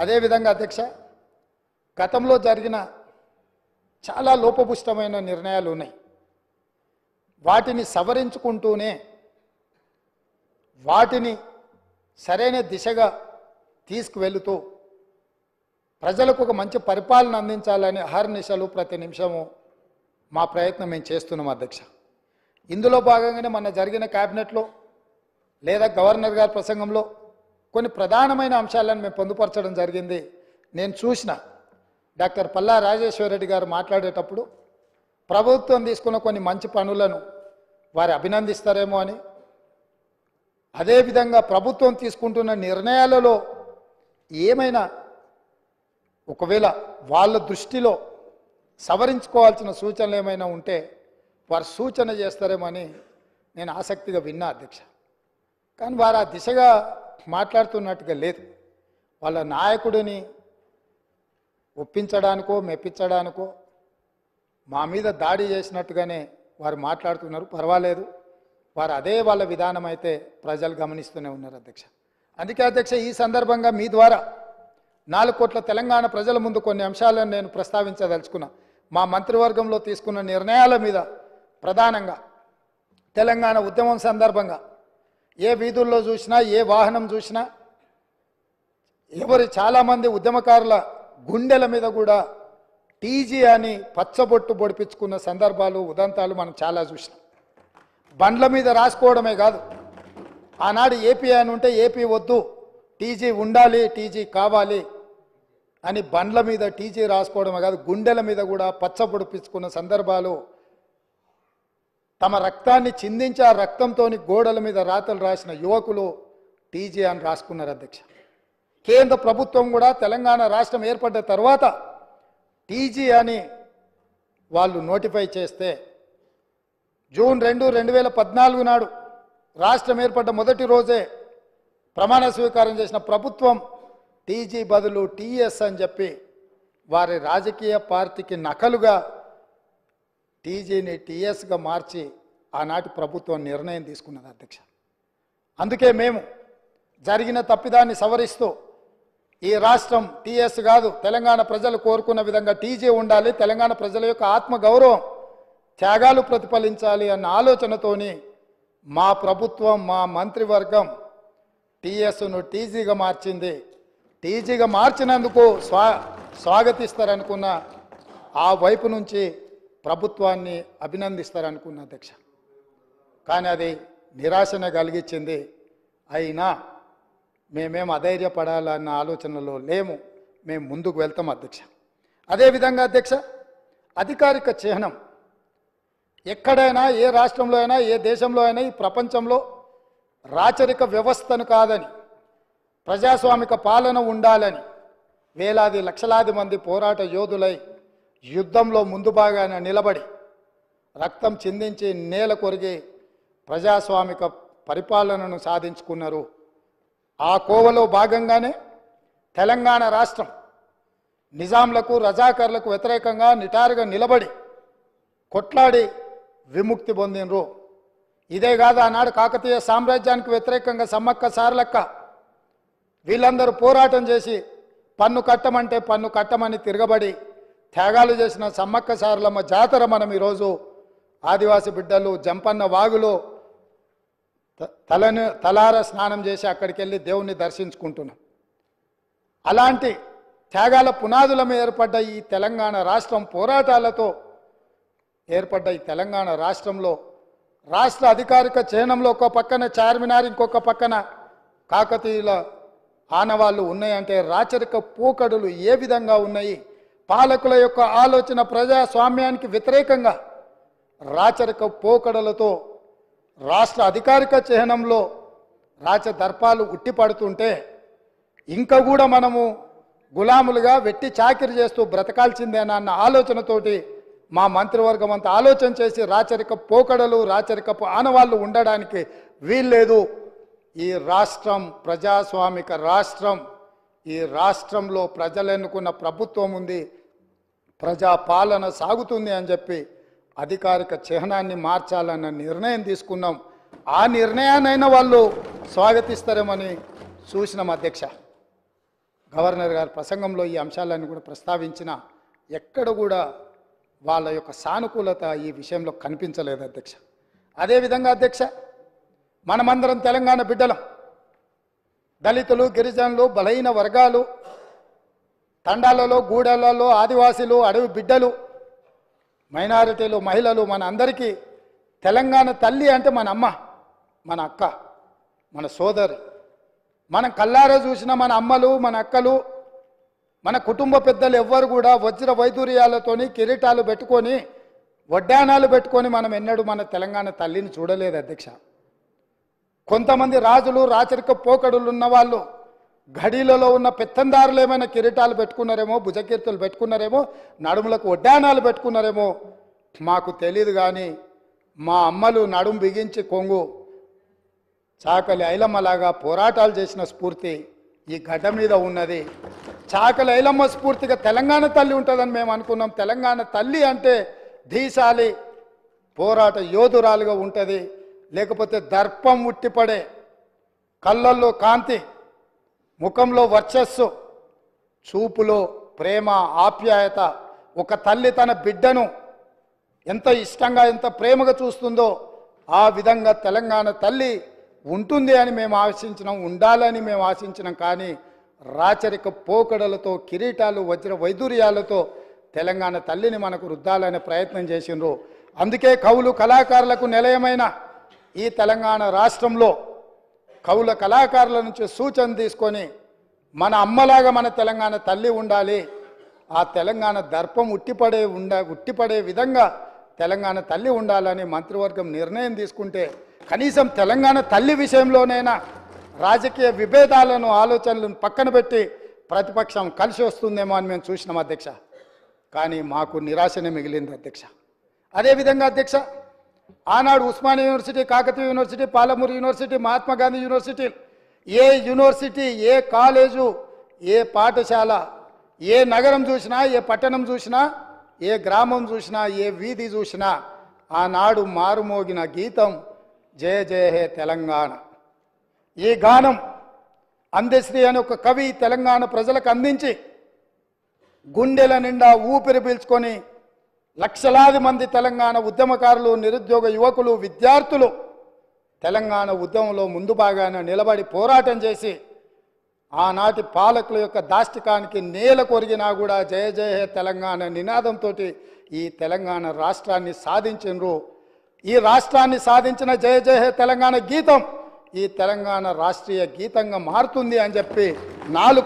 అదేవిధంగా అధ్యక్ష, గతంలో జరిగిన చాలా లోపభూయిష్టమైన నిర్ణయాలు ఉన్నాయి. వాటిని సవరించుకుంటూనే వాటిని సరైన దిశగా తీసుకువెళుతూ ప్రజలకు ఒక మంచి పరిపాలన అందించాలని అహర్నిశలు ప్రతి నిమిషము మా ప్రయత్నం మేము చేస్తున్నాం అధ్యక్ష. ఇందులో భాగంగానే మొన్న జరిగిన క్యాబినెట్లో లేదా గవర్నర్ గారి ప్రసంగంలో కొన్ని ప్రధానమైన అంశాలను మేము పొందుపరచడం జరిగింది. నేను చూసిన డాక్టర్ పల్లా రాజేశ్వరరెడ్డి గారు మాట్లాడేటప్పుడు ప్రభుత్వం తీసుకున్న కొన్ని మంచి పనులను వారు అభినందిస్తారేమో అని, అదేవిధంగా ప్రభుత్వం తీసుకుంటున్న నిర్ణయాలలో ఏమైనా ఒకవేళ వాళ్ళ దృష్టిలో సవరించుకోవాల్సిన సూచనలు ఏమైనా ఉంటే వారు సూచన చేస్తారేమో అని నేను ఆసక్తిగా విన్నా అధ్యక్ష. కానీ వారు ఆ దిశగా మాట్లాడుతున్నట్టుగా లేదు. వాళ్ళ నాయకుడిని ఒప్పించడానికో మెప్పించడానికో మా మీద దాడి చేసినట్టుగానే వారు మాట్లాడుతున్నారు. పర్వాలేదు, వారు అదే వాళ్ళ విధానం అయితే ప్రజలు గమనిస్తూనే ఉన్నారు అధ్యక్ష. అందుకే అధ్యక్ష, ఈ సందర్భంగా మీ ద్వారా 4 కోట్ల తెలంగాణ ప్రజల ముందు కొన్ని అంశాలను నేను ప్రస్తావించదలుచుకున్నా. మా మంత్రివర్గంలో తీసుకున్న నిర్ణయాల మీద ప్రధానంగా తెలంగాణ ఉద్యమం సందర్భంగా ఏ వీధుల్లో చూసినా, ఏ వాహనం చూసినా, చాలామంది ఉద్యమకారుల గుండెల మీద కూడా టీజీ అని పచ్చబొట్టు పొడిపించుకున్న సందర్భాలు, ఉదంతాలు మనం చాలా చూసినాం. బండ్ల మీద రాసుకోవడమే కాదు, ఆనాడు ఏపీ అని ఉంటే ఏపీ వద్దు, టీజీ ఉండాలి, టీజీ కావాలి అని బండ్ల మీద టీజీ రాసుకోవడమే కాదు, గుండెల మీద కూడా పచ్చ పొడిపించుకున్న సందర్భాలు, తమ రక్తాన్ని చిందించి ఆ రక్తంతో గోడల మీద రాతలు రాసిన యువకులు టీజీ అని రాసుకున్నారు అధ్యక్ష. కేంద్ర ప్రభుత్వం కూడా తెలంగాణ రాష్ట్రం ఏర్పడ్డ తర్వాత టీజీ అని వాళ్ళు నోటిఫై చేస్తే జూన్ 2, 2014 నాడు రాష్ట్రం ఏర్పడ్డ మొదటి రోజే ప్రమాణ స్వీకారం చేసిన ప్రభుత్వం టీజీ బదులు టీఎస్ అని చెప్పి వారి రాజకీయ పార్టీకి నకలుగా టీజీని టీఎస్గా మార్చి ఆనాటి ప్రభుత్వం నిర్ణయం తీసుకున్నది అధ్యక్ష. అందుకే మేము జరిగిన తప్పిదాన్ని సవరిస్తూ ఈ రాష్ట్రం టీఎస్ కాదు, తెలంగాణ ప్రజలు కోరుకున్న విధంగా టీజీ ఉండాలి, తెలంగాణ ప్రజల యొక్క ఆత్మగౌరవం, త్యాగాలు ప్రతిఫలించాలి అన్న ఆలోచనతోని మా ప్రభుత్వం, మా మంత్రివర్గం టీఎస్ను టీజీగా మార్చింది. టీజీగా మార్చినందుకు స్వాగతిస్తారనుకున్న ఆ వైపు నుంచి ప్రభుత్వాన్ని అభినందిస్తారనుకున్న అధ్యక్ష. కానీ అది నిరాశనే కలిగించింది. అయినా మేమేం అధైర్యపడాలన్న ఆలోచనలో లేము, మేము ముందుకు వెళ్తాం అధ్యక్ష. అదేవిధంగా అధ్యక్ష, అధికారిక చిహ్నం ఎక్కడైనా, ఏ రాష్ట్రంలో అయినా, ఏ దేశంలో అయినా, ఈ ప్రపంచంలో రాచరిక వ్యవస్థను కాదని, ప్రజాస్వామిక పాలన ఉండాలని వేలాది లక్షలాది మంది పోరాట యోధులై యుద్ధంలో ముందు భాగాన నిలబడి రక్తం చిందించి నేల కొరిగి ప్రజాస్వామిక పరిపాలనను సాధించుకున్నారు. ఆ కోవలో భాగంగానే తెలంగాణ రాష్ట్రం నిజాంలకు, రజాకర్లకు వ్యతిరేకంగా నిటారుగా నిలబడి కొట్లాడి విముక్తి పొందినరు. ఇదే కాదు, ఆనాడు కాకతీయ సామ్రాజ్యానికి వ్యతిరేకంగా సమ్మక్క సారలక్క వీళ్ళందరూ పోరాటం చేసి పన్ను కట్టమంటే పన్ను కట్టమని తిరగబడి త్యాగాలు చేసిన సమ్మక్క సారలమ్మ జాతర మనం ఈరోజు ఆదివాసి బిడ్డలు జంపన్న వాగులో తలార స్నానం చేసి అక్కడికి వెళ్ళి దేవుణ్ణి దర్శించుకుంటున్నాం. అలాంటి త్యాగాల పునాదుల మీద ఏర్పడ్డ ఈ తెలంగాణ రాష్ట్రం, పోరాటాలతో ఏర్పడ్డ ఈ తెలంగాణ రాష్ట్రంలో రాష్ట్ర అధికారిక చిహ్నంలో ఒక పక్కన చార్మినార్, ఇంకొక పక్కన కాకతీయుల ఆనవాళ్ళు ఉన్నాయంటే రాచరిక పోకడులు ఏ విధంగా ఉన్నాయి, పాలకుల యొక్క ఆలోచన ప్రజాస్వామ్యానికి వ్యతిరేకంగా రాచరిక పోకడలతో రాష్ట్ర అధికారిక చిహ్నంలో రాచదర్పాలు ఉట్టిపడుతుంటే ఇంకా కూడా మనము గులాములుగా వెట్టి చాకిరి చేస్తూ బ్రతకాల్సిందేనా అన్న ఆలోచనతోటి మా మంత్రివర్గం అంతా ఆలోచన చేసి రాచరిక పోకడలు, రాచరికపు ఆనవాళ్ళు ఉండడానికి వీల్లేదు. ఈ రాష్ట్రం ప్రజాస్వామిక రాష్ట్రం, ఈ రాష్ట్రంలో ప్రజలు ఎన్నుకున్న ప్రభుత్వం ఉంది, ప్రజాపాలన సాగుతుంది అని చెప్పి అధికారిక చిహ్నాన్ని మార్చాలన్న నిర్ణయం తీసుకున్నాం. ఆ నిర్ణయాన్నైనా వాళ్ళు స్వాగతిస్తారేమని చూసినాం అధ్యక్ష. గవర్నర్ గారి ప్రసంగంలో ఈ అంశాలన్నీ కూడా ప్రస్తావించిన ఎక్కడ కూడా వాళ్ళ యొక్క సానుకూలత ఈ విషయంలో కనిపించలేదు అధ్యక్ష. అదేవిధంగా అధ్యక్ష, మనమందరం తెలంగాణ బిడ్డలం. దళితులు, గిరిజనులు, బలహీన వర్గాలు, తండాలలో, గూడెలలో, ఆదివాసీలు, అడవి బిడ్డలు, మైనారిటీలు, మహిళలు, మన అందరికీ తెలంగాణ తల్లి అంటే మన అమ్మ, మన అక్క, మన సోదరి. మనం కల్లారా చూసిన మన అమ్మలు, మన అక్కలు, మన కుటుంబ పెద్దలు ఎవ్వరు కూడా వజ్ర వైదూర్యాలతోని కిరీటాలు పెట్టుకొని వడ్డానాలు పెట్టుకొని మనం ఎన్నడూ మన తెలంగాణ తల్లిని చూడలేదు అధ్యక్ష. కొంతమంది రాజులు, రాచరిక పోకడులు ఉన్న వాళ్ళు గడిలలో ఉన్న పెత్తందారులు ఏమైనా కిరీటాలు పెట్టుకున్నారేమో, భుజకీర్తులు పెట్టుకున్నారేమో, నడుములకు వడ్డానాలు పెట్టుకున్నారేమో మాకు తెలియదు. కానీ మా అమ్మలు నడుము బిగించి కొంగు చాకలి ఐలమ్మలాగా పోరాటాలు చేసిన స్ఫూర్తి ఈ గడ్డ మీద ఉన్నది. చాకలి ఐలమ్మ స్ఫూర్తిగా తెలంగాణ తల్లి ఉంటుందని మేము అనుకున్నాం. తెలంగాణ తల్లి అంటే ధీశాలి పోరాట యోధురాలుగా ఉంటుంది. లేకపోతే దర్పం ఉట్టిపడే, కళ్ళల్లో కాంతి, ముఖంలో వర్చస్సు, చూపులో ప్రేమ, ఆప్యాయత. ఒక తల్లి తన బిడ్డను ఎంత ఇష్టంగా, ఎంత ప్రేమగా చూస్తుందో ఆ విధంగా తెలంగాణ తల్లి ఉంటుంది అని మేము ఆశించినాం, ఉండాలని మేము ఆశించినాం. కానీ రాచరిక పోకడలతో, కిరీటాలు, వజ్ర వైదూర్యాలతో తెలంగాణ తల్లిని మనకు రుద్దాలనే ప్రయత్నం చేసిండ్రు. అందుకే కవులు, కళాకారులకు నిలయమైన ఈ తెలంగాణ రాష్ట్రంలో కవుల, కళాకారుల నుంచి సూచన తీసుకొని మన అమ్మలాగా మన తెలంగాణ తల్లి ఉండాలి, ఆ తెలంగాణ దర్పం ఉట్టిపడే విధంగా తెలంగాణ తల్లి ఉండాలని మంత్రివర్గం నిర్ణయం తీసుకుంటే కనీసం తెలంగాణ తల్లి విషయంలోనైనా రాజకీయ విభేదాలను, ఆలోచనలను పక్కన పెట్టి ప్రతిపక్షం కలిసి వస్తుందేమో అని మేము చూసినాం అధ్యక్ష. కానీ మాకు నిరాశనే మిగిలింది అధ్యక్ష. అదేవిధంగా అధ్యక్ష, ఆనాడు Osmania university, Kakatiya university, Palamuru university, Mahatma Gandhi university, ఏ యూనివర్సిటీ, ఏ కాలేజు, ఏ పాఠశాల, ఏ నగరం చూసినా, ఏ పట్టణం చూసినా, ఏ గ్రామం చూసినా, ఏ వీధి చూసినా ఆనాడు మారుమోగిన గీతం జయ జయ హే తెలంగాణ. ఈ గానం అందశ్రీ అనే ఒక కవి తెలంగాణ ప్రజలకు అందించి గుండెల నిండా ఊపిరి పీల్చుకొని లక్షలాది మంది తెలంగాణ ఉద్యమకారులు, నిరుద్యోగ యువకులు, విద్యార్థులు తెలంగాణ ఉద్యమంలో ముందు భాగాన నిలబడి పోరాటం చేసి ఆనాటి పాలకుల యొక్క దాష్టికానికి నేల కొరిగినా కూడా జయ జయ హే తెలంగాణ నినాదంతో ఈ తెలంగాణ రాష్ట్రాన్ని సాధించినరు. ఈ రాష్ట్రాన్ని సాధించిన జయ జయ హే తెలంగాణ గీతం ఈ తెలంగాణ రాష్ట్రీయ గీతంగా మారుతుంది అని చెప్పి 4